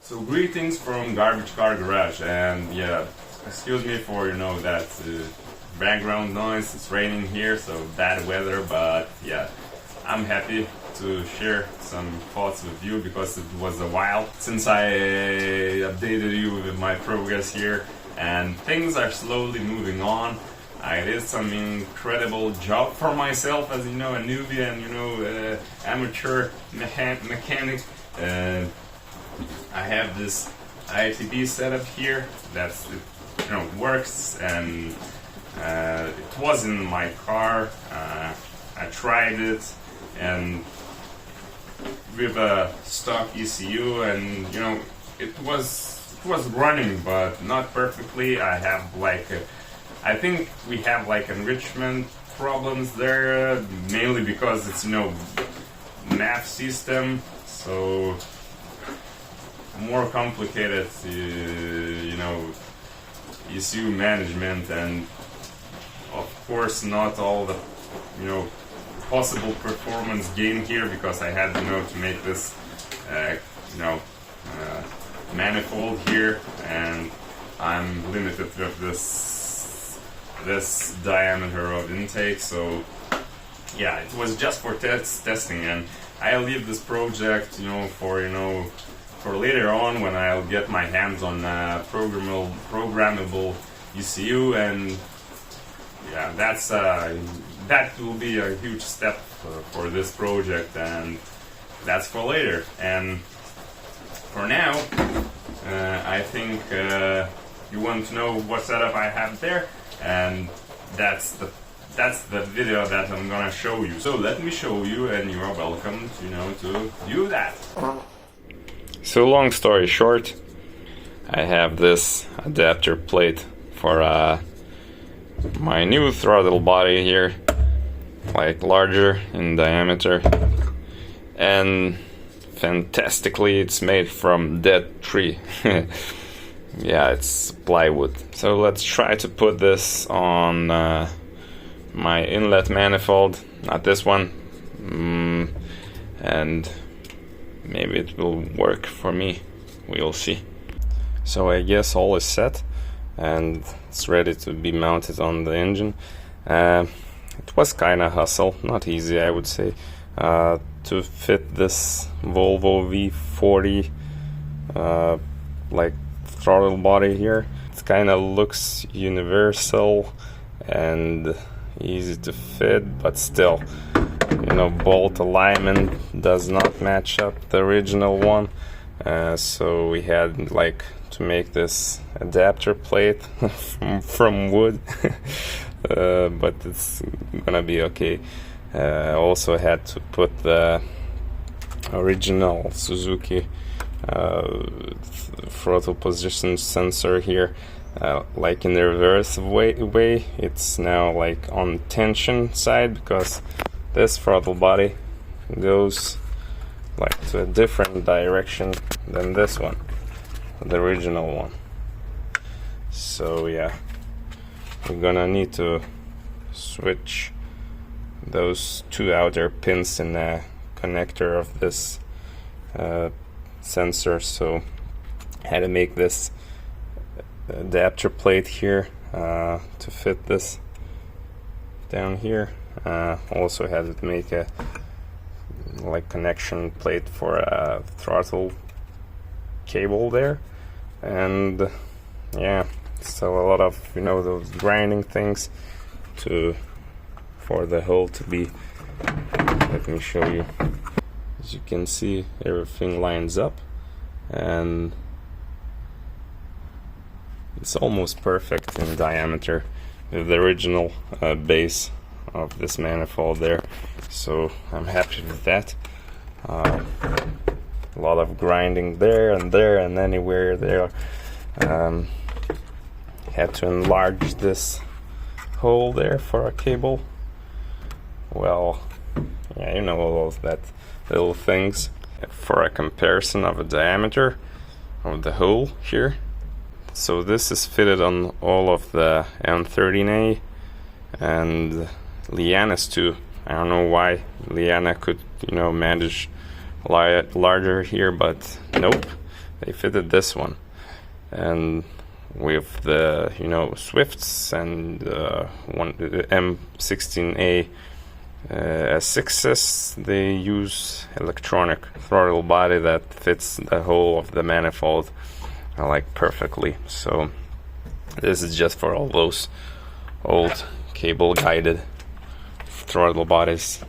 So greetings from Garbage Car Garage, and yeah, excuse me for that background noise. It's raining here, so bad weather, but yeah, I'm happy to share some thoughts with you because it was a while since I updated you with my progress here, and things are slowly moving on. I did some incredible job for myself as a newbie and amateur mechanic. I have this ITB setup here that works, and it was in my car. I tried it, and with a stock ECU, and it was running, but not perfectly. I have I think we have enrichment problems there, mainly because it's math system, so more complicated ECU management, and of course not all the possible performance gain here, because I had to make this manifold here, and I'm limited with this diameter of intake. So yeah, it was just for testing, and I'll leave this project for later on when I'll get my hands on programmable ECU, and yeah, that will be a huge step for this project, and that's for later. And for now, I think you want to know what setup I have there, and that's the video that I'm gonna show you. So let me show you, and you are welcome to do that. So long story short, I have this adapter plate for my new throttle body here, larger in diameter, and fantastically it's made from dead tree. Yeah, it's plywood. So let's try to put this on my inlet manifold, not this one, and maybe it will work for me. We'll see. So I guess all is set and it's ready to be mounted on the engine. It was kind of hustle, not easy I would say, to fit this Volvo V40 throttle body here. It kind of looks universal and easy to fit, but still bolt alignment does not match up the original one, so we had to make this adapter plate from wood. But it's gonna be okay. Also had to put the original Suzuki throttle position sensor here, in the reverse way. It's now on tension side, because this throttle body goes to a different direction than this one, the original one. So yeah, we're gonna need to switch those two outer pins in the connector of this sensor. So I had to make this adapter plate here to fit this down here. Also had to make a connection plate for a throttle cable there, and yeah, still a lot of those grinding things for the hole to be. Let me show you. As you can see, everything lines up, and it's almost perfect in diameter with the original base of this manifold there. So I'm happy with that. A lot of grinding there and anywhere there. Had to enlarge this hole there for a cable. Well, yeah, all of that little things. For a comparison of a diameter of the hole here. So this is fitted on all of the M13A and Liana's too. I don't know why Liana could, manage larger here, but nope. they fitted this one, and with the Swifts and one M16A S6s, they use electronic throttle body that fits the whole of the manifold like perfectly. So this is just for all those old cable guided throttle bodies.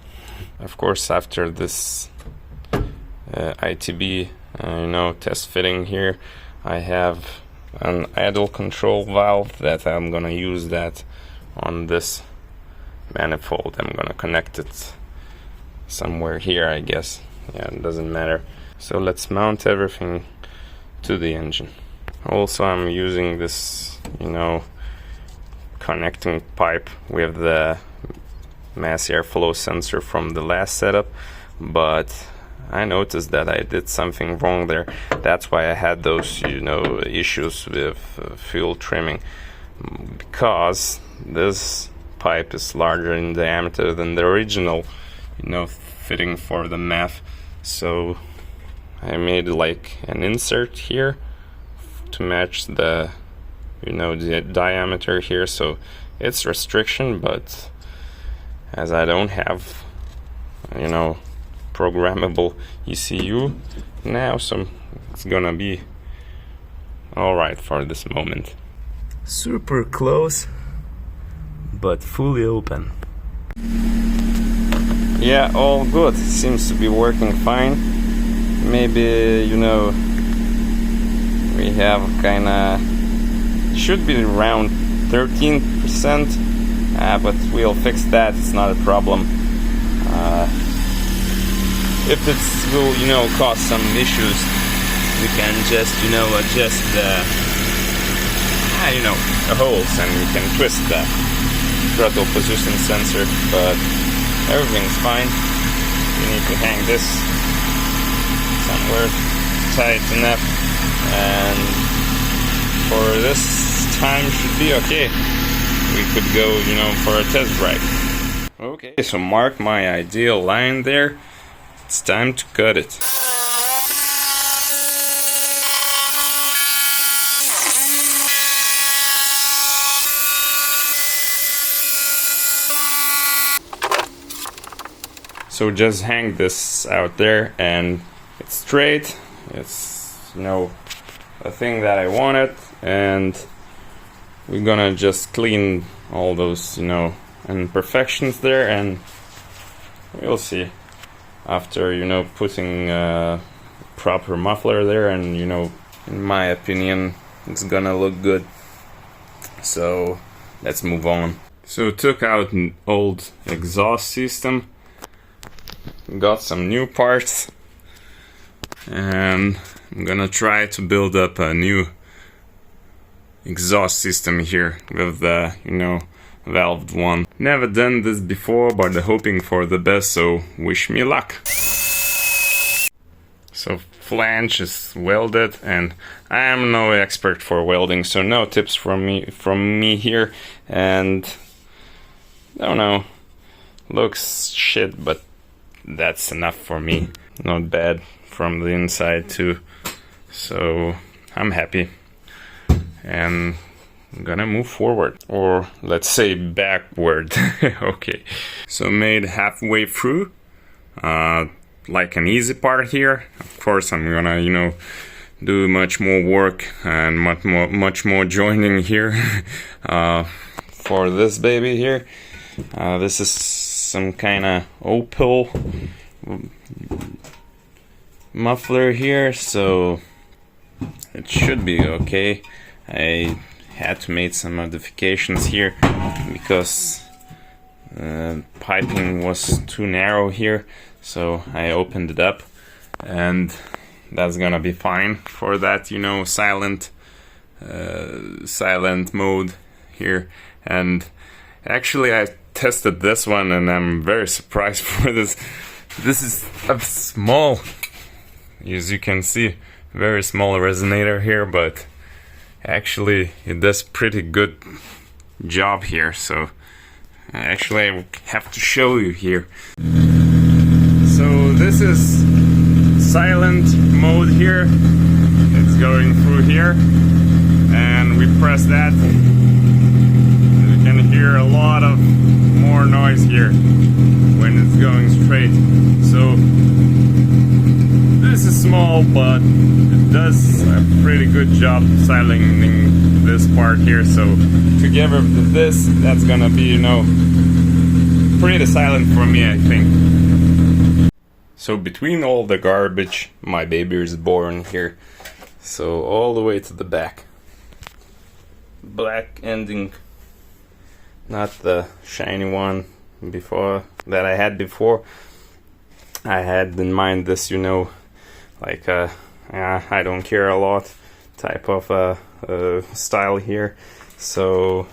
Of course, after this ITB test fitting here, I have an idle control valve that I'm gonna use that on this manifold. I'm gonna connect it somewhere here, I guess. Yeah, it doesn't matter. So let's mount everything to the engine. Also, I'm using this connecting pipe with the mass airflow sensor from the last setup, but I noticed that I did something wrong there. That's why I had those issues with fuel trimming, because this pipe is larger in diameter than the original fitting for the MAF. So I made like an insert here to match the the diameter here, so it's restriction, but as I don't have programmable ECU now, so it's gonna be alright for this moment. Super close, but fully open. Yeah, all good. Seems to be working fine. Maybe we have kinda, should be around 13%, but we'll fix that. It's not a problem. If it will cause some issues, we can just adjust the holes, and we can twist the throttle position sensor, but everything's fine. We need to hang this somewhere tight enough, and for this time should be okay. We could go for a test drive. Okay, so mark my ideal line there. It's time to cut it. So just hang this out there, and it's straight. It's the thing that I wanted, and we're gonna just clean all those imperfections there, and we'll see. After putting proper muffler there, and in my opinion it's gonna look good. So let's move on. So took out an old exhaust system, got some new parts, and I'm gonna try to build up a new exhaust system here with the valved one. Never done this before, but hoping for the best, so wish me luck. So flange is welded, and I am no expert for welding, so no tips from me here. And I don't know, looks shit, but that's enough for me. Not bad from the inside too, so I'm happy, and I'm gonna move forward, or let's say backward. Okay, so made halfway through, like an easy part here. Of course I'm gonna do much more work and much more joining here for this baby here. This is some kind of Opel muffler here, so it should be okay. I had to make some modifications here because piping was too narrow here, so I opened it up, and that's gonna be fine for that silent mode here. And actually I tested this one, and I'm very surprised for this. This is a small, as you can see, very small resonator here, but actually it does pretty good job here. So actually I have to show you here. So this is silent mode here. here and we press that, you can hear a lot of more noise here when it's going straight. So this is small, but it does a pretty good job silencing this part here. So together with this, that's gonna be, you know, pretty silent for me, I think. So between all the garbage, my baby is born here. So all the way to the back. Black ending, not the shiny one before that I had before. I had in mind this, you know, like I don't care a lot type of style here. So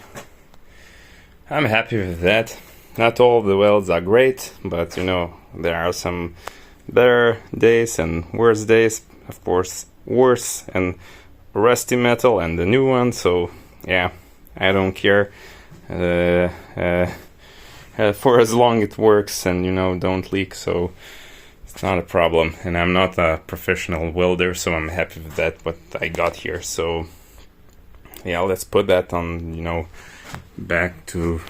I'm happy with that. Not all the welds are great, but you know, there are some better days and worse days. Of course, worse and rusty metal and the new one. So yeah, I don't care for as long it works and, you know, don't leak. So it's not a problem. And I'm not a professional welder, so I'm happy with that what I got here. So yeah, let's put that on, you know, back to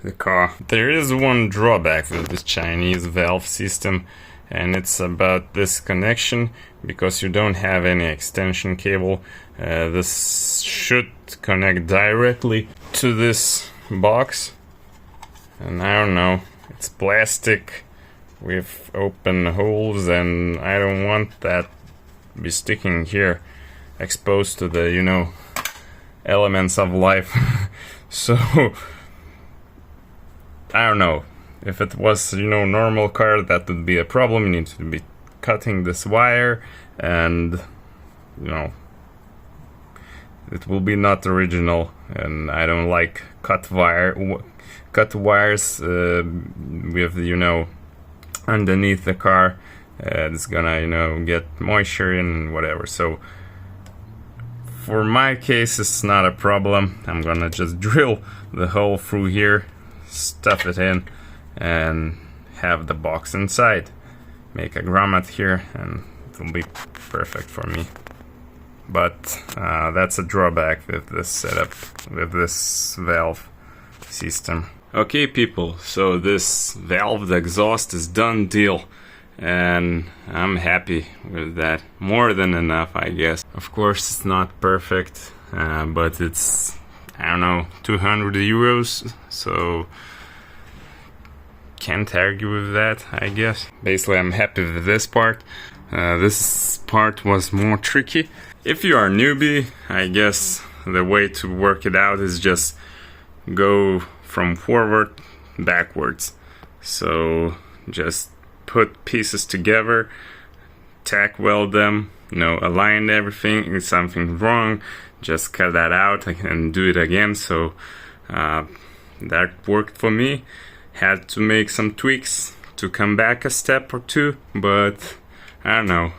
the car. There is one drawback with this Chinese valve system, and it's about this connection, because you don't have any extension cable. This should connect directly to this box, and I don't know, it's plastic with open holes, and I don't want that be sticking here, exposed to the, you know, elements of life. So I don't know, if it was, you know, normal car, that would be a problem. You need to be cutting this wire, and you know, it will be not original, and I don't like cut wires with, you know, underneath the car. It's gonna, you know, get moisture in and whatever. So for my case, it's not a problem. I'm gonna just drill the hole through here, stuff it in, and have the box inside. Make a grommet here, and it will be perfect for me. But that's a drawback with this setup, with this valve system. Okay people, so this valved exhaust is done deal, and I'm happy with that. More than enough, I guess. Of course it's not perfect, but it's, I don't know, 200 euros, so can't argue with that, I guess. Basically I'm happy with this part. This part was more tricky. If you are a newbie, I guess the way to work it out is just go from forward backwards. So just put pieces together, tack weld them, you know, align everything. If something's wrong, just cut that out and do it again. So that worked for me. Had to make some tweaks to come back a step or two, but I don't know,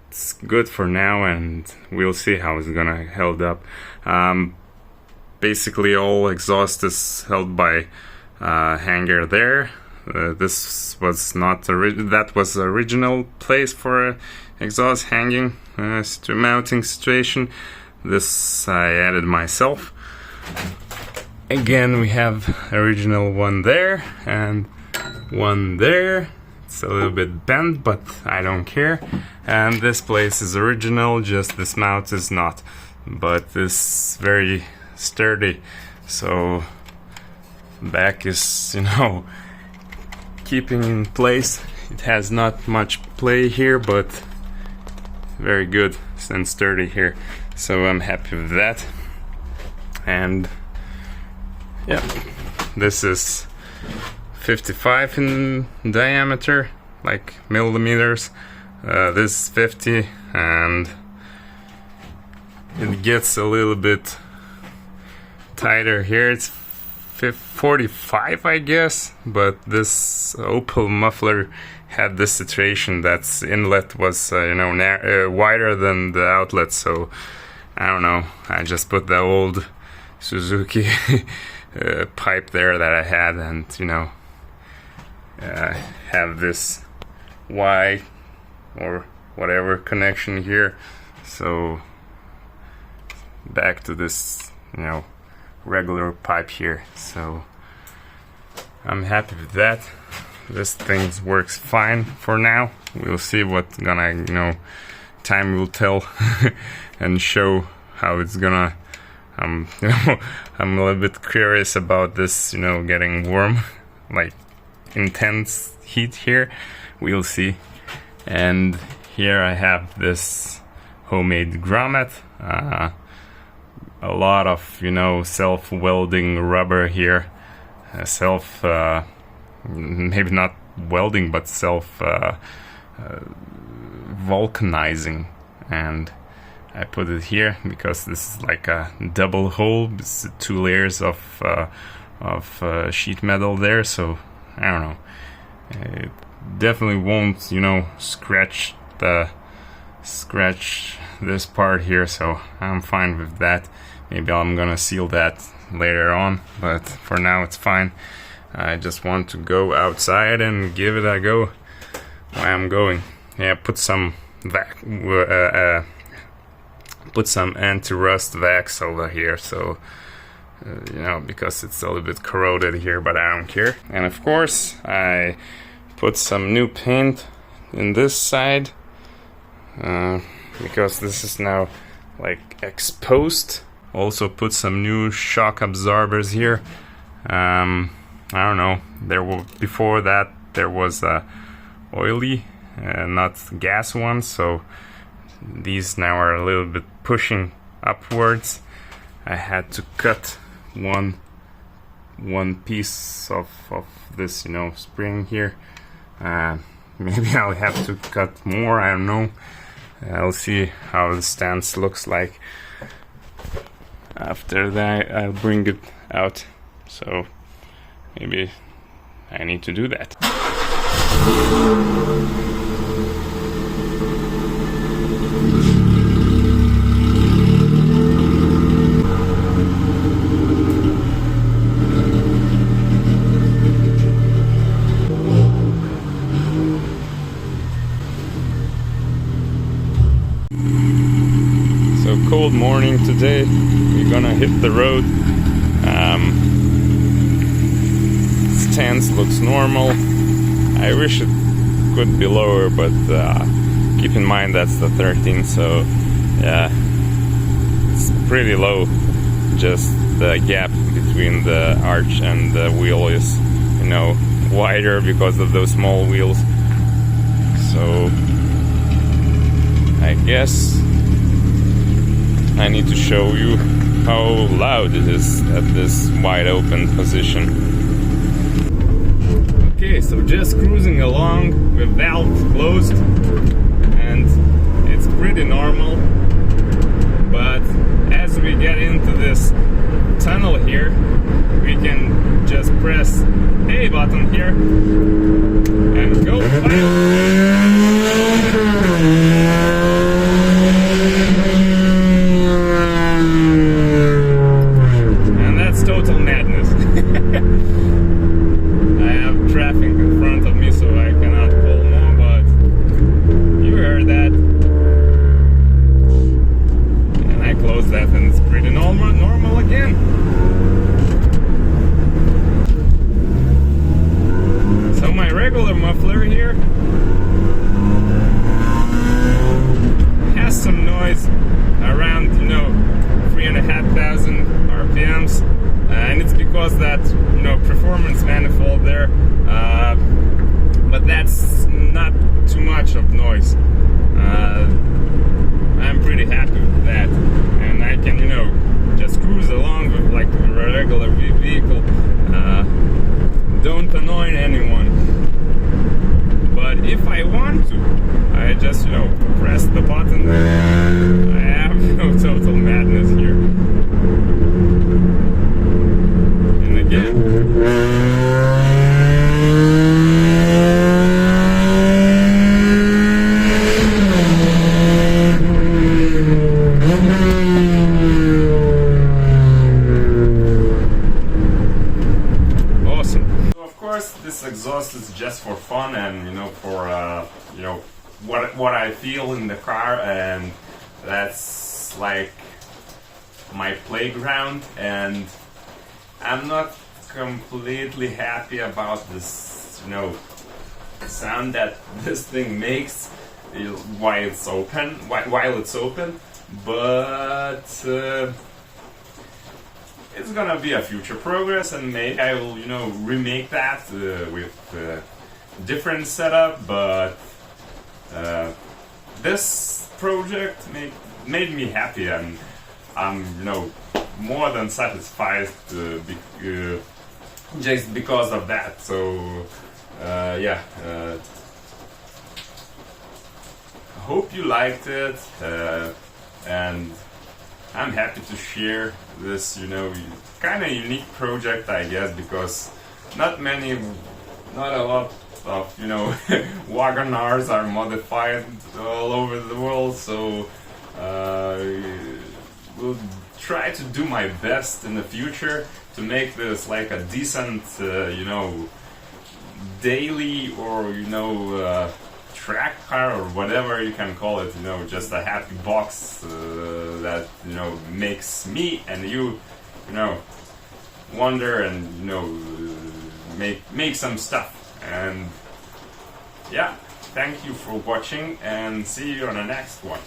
it's good for now, and we'll see how it's gonna hold up. Basically all exhaust is held by hanger there. This was not that was the original place for exhaust hanging to mounting situation. This I added myself. Again, we have original one there and one there. It's a little bit bent, but I don't care. And this place is original, just this mount is not. But this very sturdy, so back is, you know, keeping in place. It has not much play here, but very good and sturdy here. So I'm happy with that. And yeah, this is 55 in diameter, like millimeters. This is 50, and it gets a little bit tighter here. It's 45, I guess, but this Opel Muffler had this situation that's inlet was you know, wider than the outlet. So I don't know, I just put the old Suzuki pipe there that I had, and you know, have this Y or whatever connection here. So back to this, you know, regular pipe here. So I'm happy with that. This thing works fine for now. We'll see what's gonna, you know, time will tell and show how it's gonna. You know, I'm a little bit curious about this, you know, getting warm, like intense heat here. We'll see. And here I have this homemade grommet. A lot of, you know, self-welding rubber here. Maybe not welding, but vulcanizing. And I put it here because this is like a double hole. It's 2 layers of sheet metal there, so I don't know. It definitely won't, you know, scratch this part here, so I'm fine with that. Maybe I'm gonna seal that later on, but for now it's fine. I just want to go outside and give it a go where I'm going. Yeah, put some anti-rust wax over here, so you know, because it's a little bit corroded here, but I don't care. And of course I put some new paint in this side because this is now like exposed. Also put some new shock absorbers here. I don't know, before that there was a oily, not gas one, so these now are a little bit pushing upwards. I had to cut one piece of this, you know, spring here. Maybe I'll have to cut more, I don't know. I'll see how the stance looks like. After that I'll bring it out, so maybe I need to do that. So cold morning today, we're gonna hit the road. Stance looks normal. I wish it could be lower, but keep in mind that's the 13, so yeah, it's pretty low. Just the gap between the arch and the wheel is, you know, wider because of those small wheels. So I guess I need to show you how loud it is at this wide open position. Okay, so just cruising along with valves closed, and it's pretty normal. But as we get into this tunnel here, we can just press A button here and go. And that's total madness. I have traffic in front of me, so I cannot pull more, but you heard that. And I close that, and it's pretty normal again. So my regular muffler here has some noise around, you know, 3,500 RPMs, and it's because that, you know, performance manifold there, but that's not too much of noise. I'm pretty happy with that, and I can, you know, just cruise along with like a regular vehicle. Don't annoy anyone. But if I want to, I just, you know, press the button. I have, you know, total madness here. And again. This exhaust is just for fun, and you know, for you know, what I feel in the car, and that's like my playground. And I'm not completely happy about this, you know, sound that this thing makes while it's open, but it's gonna be a future progress, and maybe I will, you know, remake that with different setup. But this project made me happy, and I'm, you know, more than satisfied just because of that. So yeah, I hope you liked it, and I'm happy to share this, you know, kind of unique project, I guess, because not a lot of, you know, Wagon Rs are modified all over the world. So will try to do my best in the future to make this like a decent, you know, daily, or, you know, track car, or whatever you can call it, you know, just a happy box that, you know, makes me and you know, wonder, and, you know, make some stuff. And yeah, thank you for watching, and see you on the next one.